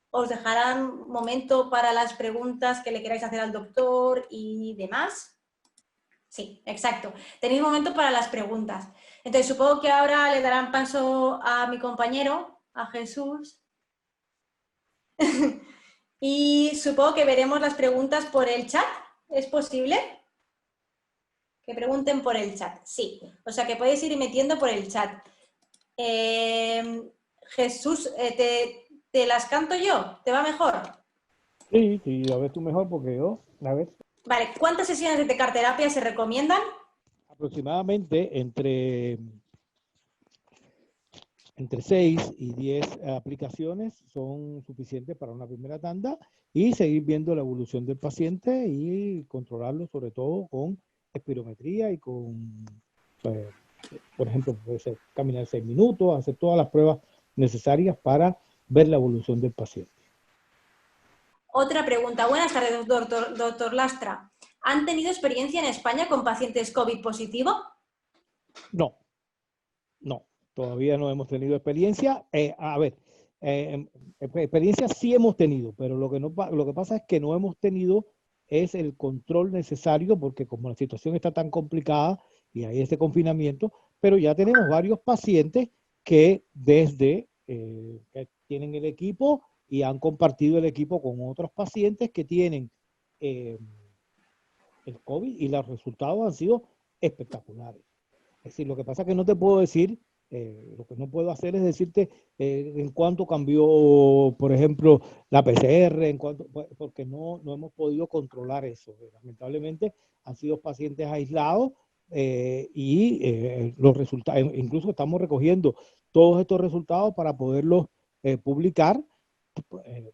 S3: os dejarán un momento para las preguntas que le queráis hacer al doctor y demás. Sí, exacto. Tenéis un momento para las preguntas. Entonces, supongo que ahora le darán paso a mi compañero, a Jesús. Y supongo que veremos las preguntas por el chat. ¿Es posible? Que pregunten por el chat. Sí, o sea que podéis ir metiendo por el chat. Jesús, ¿te las canto yo? ¿Te va mejor?
S4: Sí, sí, a ver tú mejor porque yo, a ver.
S3: Vale, ¿cuántas sesiones de tecarterapia se recomiendan?
S4: Aproximadamente entre 6 y 10 aplicaciones son suficientes para una primera tanda y seguir viendo la evolución del paciente y controlarlo sobre todo con espirometría y con, por ejemplo, puede ser caminar 6 minutos, hacer todas las pruebas necesarias para ver la evolución del paciente.
S3: Otra pregunta. Buenas tardes, doctor Lastra. ¿Han tenido experiencia en España con pacientes COVID positivo?
S4: No, no. Todavía no hemos tenido experiencia. Experiencia sí hemos tenido, pero lo que pasa es que no hemos tenido es el control necesario porque como la situación está tan complicada y hay este confinamiento, pero ya tenemos varios pacientes que desde que tienen el equipo y han compartido el equipo con otros pacientes que tienen el COVID y los resultados han sido espectaculares. Es decir, lo que pasa es que no te puedo decir, lo que no puedo hacer es decirte en cuánto cambió, por ejemplo, la PCR, porque no hemos podido controlar eso. Lamentablemente han sido pacientes aislados y los resultados, incluso estamos recogiendo todos estos resultados para poderlos publicar,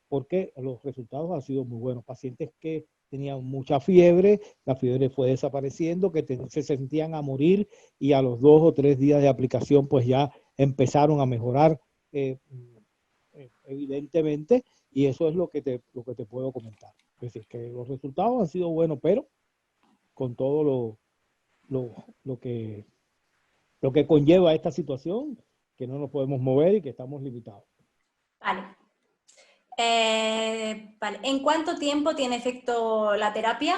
S4: porque los resultados han sido muy buenos. Pacientes que tenían mucha fiebre, la fiebre fue desapareciendo, que se sentían a morir y a los 2 o 3 días de aplicación pues ya empezaron a mejorar evidentemente, y eso es lo que te puedo comentar. Es decir, que los resultados han sido buenos, pero con todo lo que conlleva esta situación, que no nos podemos mover y que estamos limitados.
S3: Vale. Vale. ¿En cuánto tiempo tiene efecto la terapia?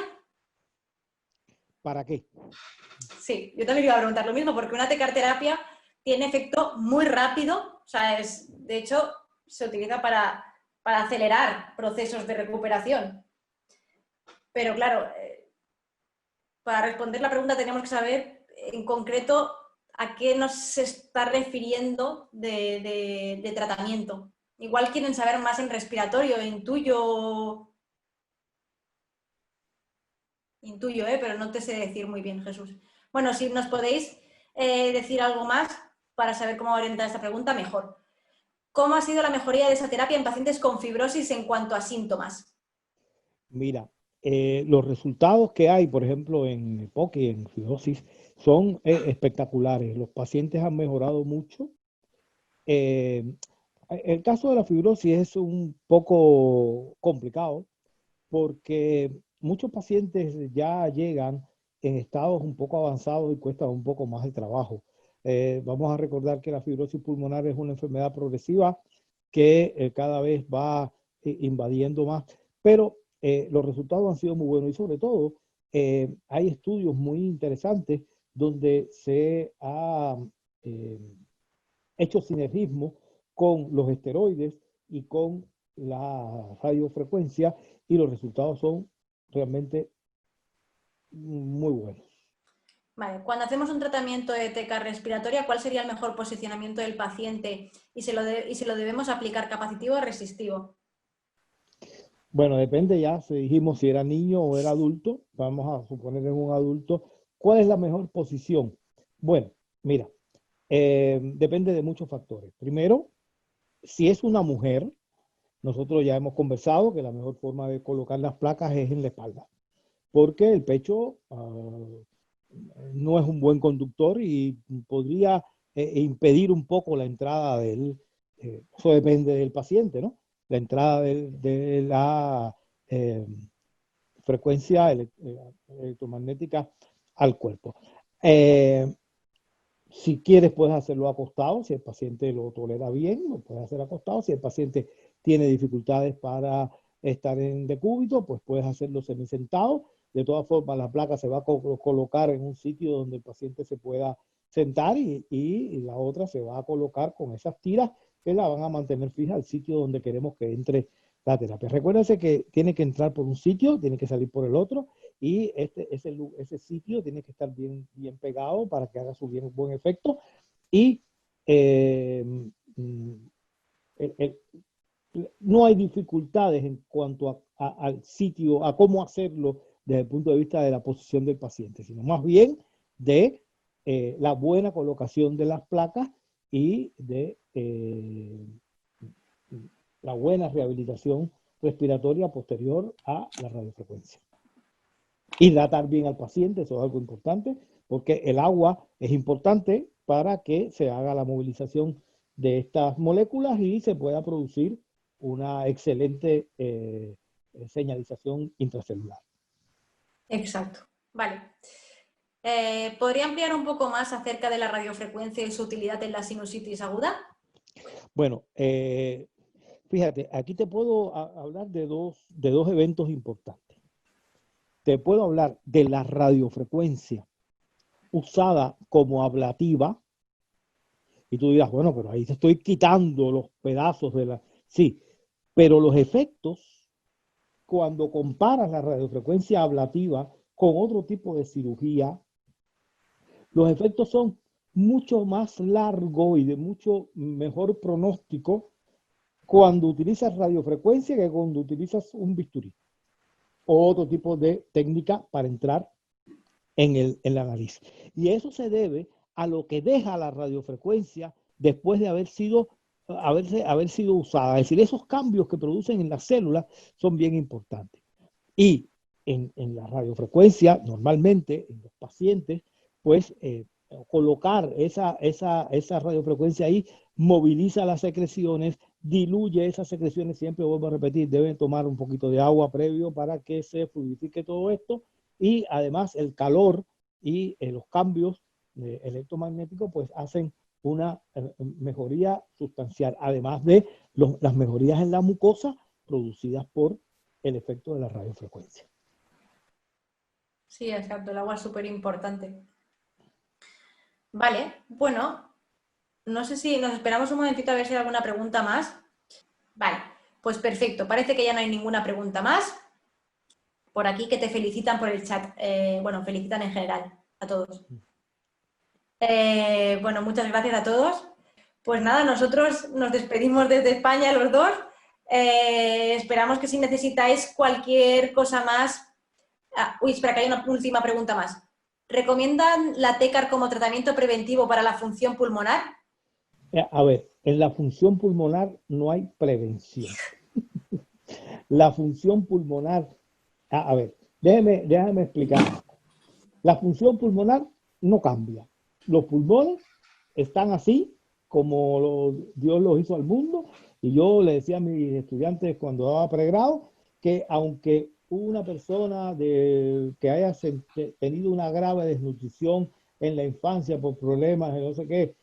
S4: ¿Para qué?
S3: Sí, yo también iba a preguntar lo mismo, porque una tecarterapia tiene efecto muy rápido, o sea, de hecho, se utiliza para acelerar procesos de recuperación. Pero claro, para responder la pregunta tenemos que saber en concreto a qué nos está refiriendo de tratamiento. Igual quieren saber más en respiratorio, intuyo, pero no te sé decir muy bien, Jesús. Bueno, si nos podéis decir algo más para saber cómo orientar esta pregunta, mejor. ¿Cómo ha sido la mejoría de esa terapia en pacientes con fibrosis en cuanto a síntomas?
S4: Mira, los resultados que hay, por ejemplo, en EPOC y en fibrosis, son espectaculares. Los pacientes han mejorado mucho. El caso de la fibrosis es un poco complicado porque muchos pacientes ya llegan en estados un poco avanzados y cuesta un poco más de trabajo. Vamos a recordar que la fibrosis pulmonar es una enfermedad progresiva que cada vez va invadiendo más, pero los resultados han sido muy buenos y sobre todo hay estudios muy interesantes donde se ha hecho sinergismo con los esteroides y con la radiofrecuencia y los resultados son realmente muy buenos.
S3: Vale, cuando hacemos un tratamiento de teca respiratoria, ¿cuál sería el mejor posicionamiento del paciente y se lo debemos aplicar capacitivo o resistivo?
S4: Bueno, depende ya, si dijimos si era niño o era adulto, vamos a suponer en un adulto, ¿cuál es la mejor posición? Bueno, mira, depende de muchos factores. Primero, si es una mujer, nosotros ya hemos conversado que la mejor forma de colocar las placas es en la espalda, porque el pecho no es un buen conductor y podría impedir un poco la entrada eso depende del paciente, ¿no? la entrada de la frecuencia electromagnética al cuerpo. Si quieres, puedes hacerlo acostado. Si el paciente lo tolera bien, lo puedes hacer acostado. Si el paciente tiene dificultades para estar en decúbito, pues puedes hacerlo semisentado. De todas formas, la placa se va a colocar en un sitio donde el paciente se pueda sentar y la otra se va a colocar con esas tiras que la van a mantener fija al sitio donde queremos que entre la terapia. Recuérdense que tiene que entrar por un sitio, tiene que salir por el otro, y ese sitio tiene que estar bien pegado para que haga su buen efecto. Y no hay dificultades en cuanto al sitio, a cómo hacerlo desde el punto de vista de la posición del paciente, sino más bien de la buena colocación de las placas y de la buena rehabilitación respiratoria posterior a la radiofrecuencia. Hidratar bien al paciente, eso es algo importante, porque el agua es importante para que se haga la movilización de estas moléculas y se pueda producir una excelente señalización intracelular.
S3: Exacto, vale. ¿Podría ampliar un poco más acerca de la radiofrecuencia y su utilidad en la sinusitis aguda?
S4: Bueno, fíjate, aquí te puedo hablar de dos eventos importantes. Te puedo hablar de la radiofrecuencia usada como ablativa, y tú dirás, bueno, pero ahí te estoy quitando los pedazos de la... Sí, pero los efectos, cuando comparas la radiofrecuencia ablativa con otro tipo de cirugía, los efectos son mucho más largos y de mucho mejor pronóstico cuando utilizas radiofrecuencia que cuando utilizas un bisturí o otro tipo de técnica para entrar en la nariz. Y eso se debe a lo que deja la radiofrecuencia después de haber sido usada. Es decir, esos cambios que producen en las células son bien importantes. Y en la radiofrecuencia, normalmente en los pacientes, pues colocar esa radiofrecuencia ahí moviliza las secreciones, diluye esas secreciones, siempre vuelvo a repetir, deben tomar un poquito de agua previo para que se fluidifique todo esto, y además el calor y los cambios electromagnéticos pues hacen una mejoría sustancial, además de las mejorías en la mucosa producidas por el efecto de la radiofrecuencia.
S3: Sí, exacto, el agua es súper importante. Vale, bueno, no sé si nos esperamos un momentito a ver si hay alguna pregunta más. Vale, pues perfecto, parece que ya no hay ninguna pregunta más. Por aquí que te felicitan por el chat. Bueno, felicitan en general a todos. Bueno, muchas gracias a todos. Pues nada, nosotros nos despedimos desde España los dos. Esperamos que si necesitáis cualquier cosa más... espera, que hay una última pregunta más. ¿Recomiendan la TECAR como tratamiento preventivo para la función pulmonar?
S4: A ver, en la función pulmonar no hay prevención. La función pulmonar... A ver, déjame explicar. La función pulmonar no cambia. Los pulmones están así como Dios los hizo al mundo, y yo le decía a mis estudiantes cuando daba pregrado que aunque una persona que haya tenido una grave desnutrición en la infancia por problemas de no sé qué,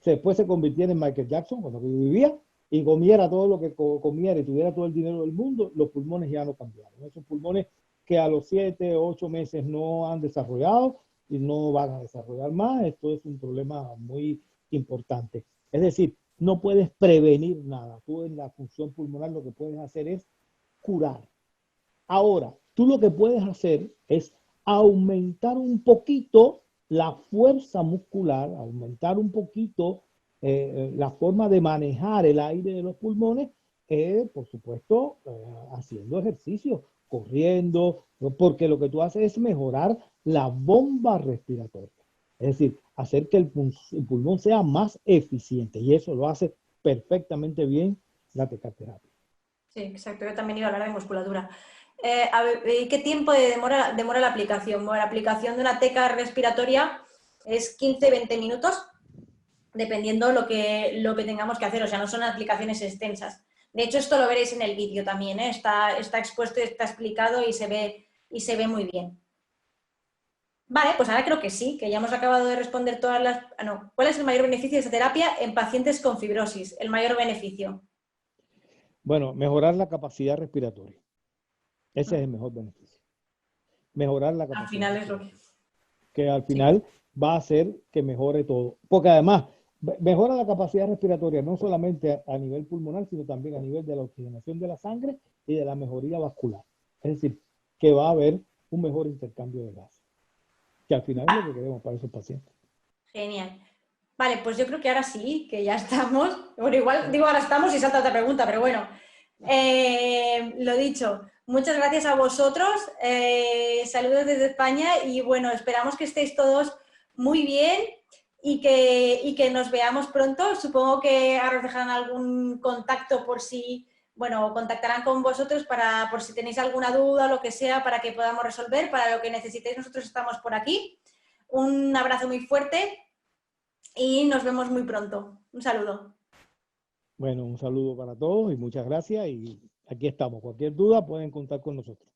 S4: después se convirtiera en Michael Jackson cuando vivía y comiera todo lo que comiera y tuviera todo el dinero del mundo, los pulmones ya no cambiaron. Esos pulmones que a los 7 o 8 meses no han desarrollado y no van a desarrollar más, esto es un problema muy importante. Es decir, no puedes prevenir nada. Tú en la función pulmonar lo que puedes hacer es curar. Ahora, tú lo que puedes hacer es aumentar un poquito la fuerza muscular, aumentar un poquito la forma de manejar el aire de los pulmones, por supuesto, haciendo ejercicio, corriendo, porque lo que tú haces es mejorar la bomba respiratoria. Es decir, hacer que el pulmón sea más eficiente, y eso lo hace perfectamente bien la tecarterapia.
S3: Sí, exacto. Yo también iba a hablar de musculatura. A ver, ¿qué tiempo demora la aplicación? Bueno, la aplicación de una teca respiratoria es 15-20 minutos, dependiendo lo que tengamos que hacer. O sea, no son aplicaciones extensas. De hecho, esto lo veréis en el vídeo también, ¿eh? Está expuesto y está explicado y se ve muy bien. Vale, pues ahora creo que sí, que ya hemos acabado de responder todas las... no. ¿Cuál es el mayor beneficio de esta terapia en pacientes con fibrosis? El mayor beneficio.
S4: Bueno, mejorar la capacidad respiratoria. Ese es el mejor beneficio. Mejorar la capacidad.
S3: Al final es lo
S4: que al final va a hacer que mejore todo. Porque además, mejora la capacidad respiratoria no solamente a nivel pulmonar, sino también a nivel de la oxigenación de la sangre y de la mejoría vascular. Es decir, que va a haber un mejor intercambio de gases, que al final es lo que queremos para esos pacientes.
S3: Genial. Vale, pues yo creo que ahora sí, que ya estamos. Bueno, igual digo ahora estamos y salta otra pregunta, pero bueno. Lo dicho, muchas gracias a vosotros. Saludos desde España y bueno, esperamos que estéis todos muy bien y que nos veamos pronto. Supongo que ahora os dejarán algún contacto por si, bueno, contactarán con vosotros por si tenéis alguna duda o lo que sea para que podamos resolver. Para lo que necesitéis, nosotros estamos por aquí. Un abrazo muy fuerte y nos vemos muy pronto. Un saludo.
S4: Bueno, un saludo para todos y muchas gracias y aquí estamos. Cualquier duda pueden contar con nosotros.